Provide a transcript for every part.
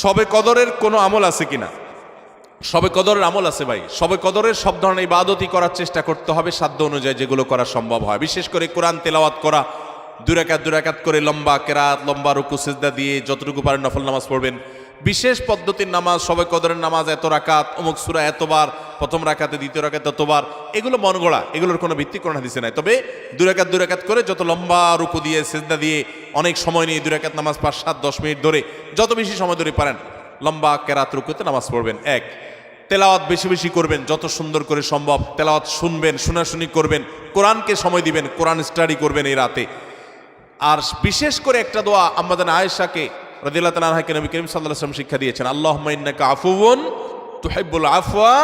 শবে কদরের কোনো আমল আছে কিনা? শবে কদরের আমল আছে ভাই। শবে কদরের সব ধরনের ইবাদতই করার চেষ্টা করতে হবে সাধ্য অনুযায়ী, যেগুলো করা সম্ভব হয়। বিশেষ করে কোরআন তেলাওয়াত করা, দুই রাকাত করে লম্বা কেরাত, লম্বা রুকু সিজদা দিয়ে যতটুকু পারেন নফল নামাজ পড়বেন। বিশেষ পদ্ধতির নামাজ, শবে কদরের নামাজ এত রাকাত, অমুক সূরা এতবার, প্রথম রাকাতে দ্বিতীয় রাকাতে এতবার, এগুলো মন গড়া, এগুলোর কোনো ভিত্তি কোরআন হাদিসে নাই। তবে দুই রাকাত করে যত লম্বা রুকু দিয়ে সিজদা দিয়ে অনেক সময় নিয়ে দুই রাকাত নামাজ 5-7-10 মিনিট ধরে যত বেশি সময় ধরে পারেন লম্বা কেরাত রুকুতে নামাজ পড়বেন। এক, তেলাওয়াত বেশি বেশি করবেন, যত সুন্দর করে সম্ভব তেলাওয়াত শুনবেন, শোনাশুনি করবেন, কোরআনকে সময় দিবেন, কোরআন স্টাডি করবেন এই রাতে। আর বিশেষ করে একটা দোয়া আম্মাজান আয়েশাকে রাদিয়াল্লাহু তাআলা আনহাকে নবী করিম সাল্লাল্লাহু আলাইহি ওয়াসাল্লাম শিক্ষা দিয়েছেন, আল্লাহুম্মা ইন্নাকা আফুউন তুহিব্বুল আফওয়া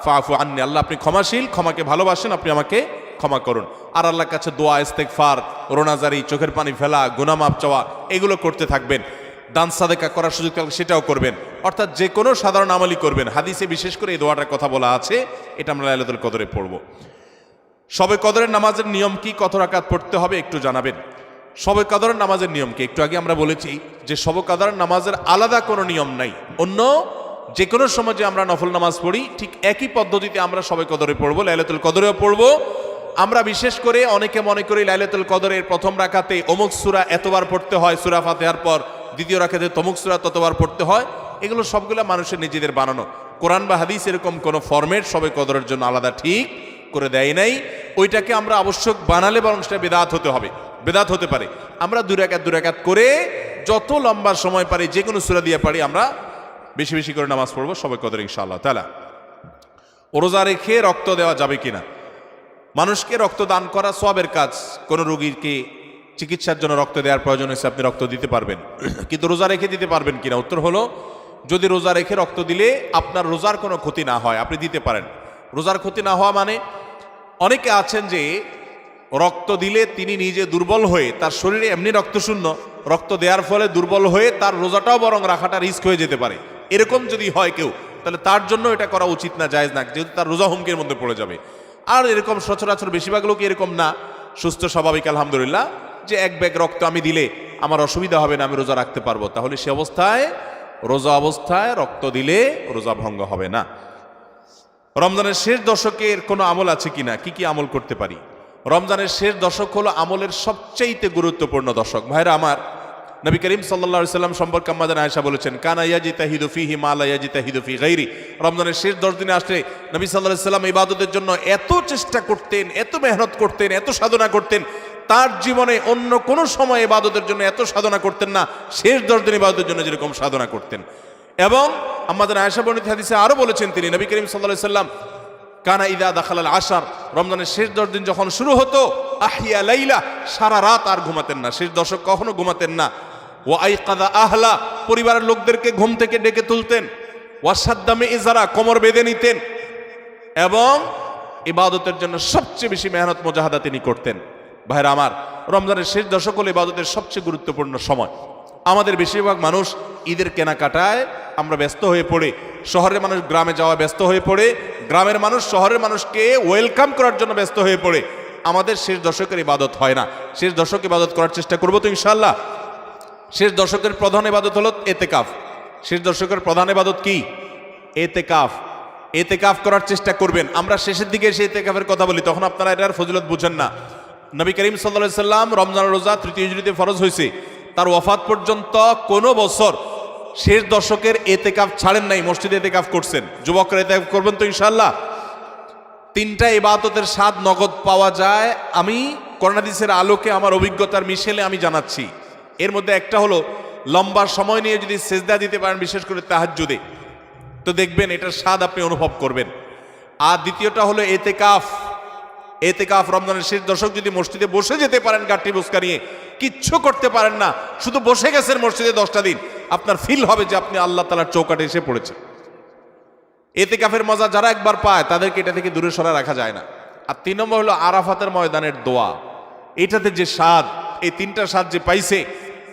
ফাআফু আন্নী। আল্লাহ আপনি ক্ষমাশীল, ক্ষমাকে ভালোবাসেন, আপনি আমাকে ক্ষমা করুন। আর আল্লাহর কাছে দোয়া, ইস্তেগফার, রোনাজারি, চোখের পানি ফেলা, গুনাহ মাফ চাওয়া, এগুলো করতে থাকবেন। দান সাদেকা করার সুযোগ থাকলে সেটাও করবেন। অর্থাৎ যে কোনো সাধারণ আমলই করবেন। হাদিসে বিশেষ করে এই দোয়াটার কথা বলা আছে, এটা আমরা লাইলাতুল কদরে পড়ব। শবে কদরের নামাজের নিয়ম কি, কত রাকাত পড়তে হবে একটু জানাবেন। শবে কদরের নামাজের নিয়ম কি? একটু আগে আমরা বলেছি যে শবে কদরের নামাজের আলাদা কোনো নিয়ম নাই। অন্য যে কোনো সময় যে আমরা নফল নামাজ পড়ি ঠিক একই পদ্ধতিতে আমরা শবে কদরে পড়বো, লাইলাতুল কদরেও পড়বো। আমরা বিশেষ করে অনেকে মনে করি লাইলাতুল কদরের প্রথম রাকাতে অমুক সূরা এতবার পড়তে হয়, সূরা ফাতিহার পর দ্বিতীয় রাকাতে তমুক সূরা ততবার পড়তে হয়। এগুলো সবগুলো মানুষের নিজেদের বানানো। কোরআন বা হাদিস এরকম কোনো ফরম্যাট শবে কদরের জন্য আলাদা ঠিক করে দেয় নাই। ওইটাকে আমরা আবশ্যক বানালে বরং সেটা বেদাত হতে হবে, বেদাত হতে পারে। আমরা দুই রাকাত করে যত লম্বা সময় পারি, যে কোনো সূরা দিয়ে পারি, আমরা বেশি বেশি করে নামাজ পড়বো শবে কদরে ইনশাআল্লাহ তাআলা। রোজা রেখে রক্ত দেওয়া যাবে কিনা? মানুষকে রক্ত দান করা সওয়াবের কাজ। কোনো রোগীকে চিকিৎসার জন্য রক্ত দেওয়ার প্রয়োজন হয়েছে, আপনি রক্ত দিতে পারবেন, কিন্তু রোজা রেখে দিতে পারবেন কিনা? উত্তর হলো, যদি রোজা রেখে রক্ত দিলে আপনার রোজার কোনো ক্ষতি না হয়, আপনি দিতে পারেন। রোজার ক্ষতি না হওয়া মানে, অনেকে আছেন যে রক্ত দিলে তিনি নিজে দুর্বল হয়ে, তার শরীরে এমনি রক্তশূন্য, রক্ত দেওয়ার ফলে দুর্বল হয়ে তার রোজাটাও বরং রাখাটা রিস্ক হয়ে যেতে পারে। এরকম যদি হয় কেউ, তাহলে তার জন্য এটা করা উচিত না, জায়েজ না, যেহেতু তার রোজা হুমকির মধ্যে পড়ে যাবে। আর এরকম সচরাচর বেশিরভাগ লোক এরকম না, সুস্থ স্বাভাবিক আলহামদুলিল্লাহ, যে এক ব্যাগ রক্ত আমি দিলে আমার অসুবিধা হবে না, আমি রোজা রাখতে পারবো, তাহলে সে অবস্থায় রোজা অবস্থায় রক্ত দিলে রোজা ভঙ্গ হবে না। রমজানের শেষ দশকের কোনো আমল আছে কিনা? কি কি আমল করতে পারি? রমজানের শেষ দশক হলো আমলের সবচেয়ে গুরুত্বপূর্ণ দশক। ভাইরা আমার, নবী করিম সাল্লাল্লাহু আলাইহি সাল্লাম সম্পর্কে আম্মাজান আয়েশা বলেছেন, কানা ইয়াজিতাহিদু ফীহি মা লা ইয়াজিতাহিদু ফী গায়রি। রমজানের শেষ 10 দিনে আসলে নবী সাল্লাল্লাহু আলাইহি সাল্লাম ইবাদতের জন্য এত চেষ্টা করতেন, এত মেহনত করতেন, এত সাধনা করতেন, তার জীবনে অন্য কোনো সময় ইবাদতের জন্য এত সাধনা করতেন না, শেষ 10 দিন ইবাদতের জন্য যেরকম সাধনা করতেন। এবং আম্মাজান আয়েশা বর্ণিত হাদিসে আরো বলেছেন তিনি, নবী করিম সাল্লাল্লাহু আলাইহি সাল্লাম কানা ইদা দাখালাল আশার, রমজানের শেষ 10 দিন যখন শুরু হতো, আহিয়া লাইলা, সারা রাত আর ঘুমাতেন না, শেষ দশক কখনো ঘুমাতেন না। ওয়া আইকাদা আহলা, পরিবারের লোকদেরকে ঘুম থেকে ডেকে তুলতেন। ওয়াসাদ্দামে ইজারা, কোমর বেঁধে নিতেন। এবং ইবাদতের জন্য সবচেয়ে বেশি মেহনত মুজাহাদা তিনি করতেন। ভাইরা আমার, রমজানের শেষ দশক হলো ইবাদতের সবচেয়ে গুরুত্বপূর্ণ সময়। আমাদের বেশিরভাগ মানুষ ঈদের কেনাকাটায় আমরা ব্যস্ত হয়ে পড়ে, শহরের মানুষ গ্রামে যাওয়া ব্যস্ত হয়ে পড়ে, গ্রামের মানুষ শহরের মানুষকে ওয়েলকাম করার জন্য ব্যস্ত হয়ে পড়ে। আমাদের শেষ দশকের ইবাদত হয় না। শেষ দশক ইবাদত করার চেষ্টা করবো তো ইনশাআল্লাহ। শেষ দশকের প্রধান ইবাদত হলো এতেকাফ। শেষ দশকের প্রধান ইবাদত কি? এতেকাফ। এতেকাফ করার চেষ্টা করবেন। আমরা শেষের দিকে এসে এতেকাফের কথা বলি, তখন আপনারা এটার ফজিলত বুঝেন না। নবী করিম সাল্লাল্লাহু আলাইহি সাল্লাম রমজানের রোজা 3 হিজরিতে ফরজ হয়েছে, তার ওয়াফাত পর্যন্ত কোনো বছর শেষ দশকের এতেকাফ ছাড়েন নাই, মসজিদে এতেকাফ করছেন। যুবকরা এতেকাফ করবেন তো ইনশাআল্লাহ। 3টা ইবাদতের স্বাদ নগদ পাওয়া যায়, আমি কোরআন হাদিসের আলোকে আমার অভিজ্ঞতার মিশেলে আমি জানাচ্ছি। এর মধ্যে একটা হলো, লম্বা সময় নিয়ে যদি সেজদা দিতে পারেন, বিশেষ করে তাহাজ্জুদে, তো দেখবেন এটার স্বাদ আপনি অনুভব করবেন। আর দ্বিতীয়টা হলো এতেকাফ। এতেকাফ রমজানের শেষ দশক যদি মসজিদে বসে যেতে পারেন, গাঠি বুসকা নিয়ে, কিচ্ছু করতে পারেন না, শুধু বসে গেছেন মসজিদে 10টা দিন, আপনার ফিল হবে যে আপনি আল্লাহ তাআলার চৌকাঠে এসে পড়েছেন। এতেকাফের মজা যারা একবার পায়, তাদেরকে এটা থেকে দূরে সরা রাখা যায় না। আর 3 নম্বর হলো আরাফাতের ময়দানের দোয়া। এটাতে যে স্বাদ, এই 3টা স্বাদ যে পাইছে,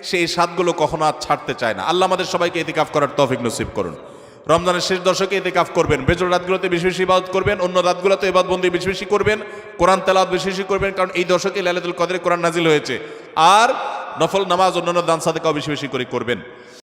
সেই স্বাদগুলো কখনো আর ছাড়তে চায় না। আল্লাহ আমাদের সবাইকে ইতিকাফ করার তৌফিক নসিব করুন। রমজানের শেষ দশকে ইতিকাফ করবেন, বেজর রাতগুলোতে বেশি বেশি ইবাদত করবেন, অন্য রাতগুলোতে ইবাদত বন্দি বেশি বেশি করবেন, কোরআন তেলাওয়াত বেশি বেশি করবেন, কারণ এই দশকে লাইলাতুল কদরে কোরআন নাজিল হয়েছে। আর নফল নামাজ, অন্যান্য দান সাদেকাও বেশি বেশি করে করবেন।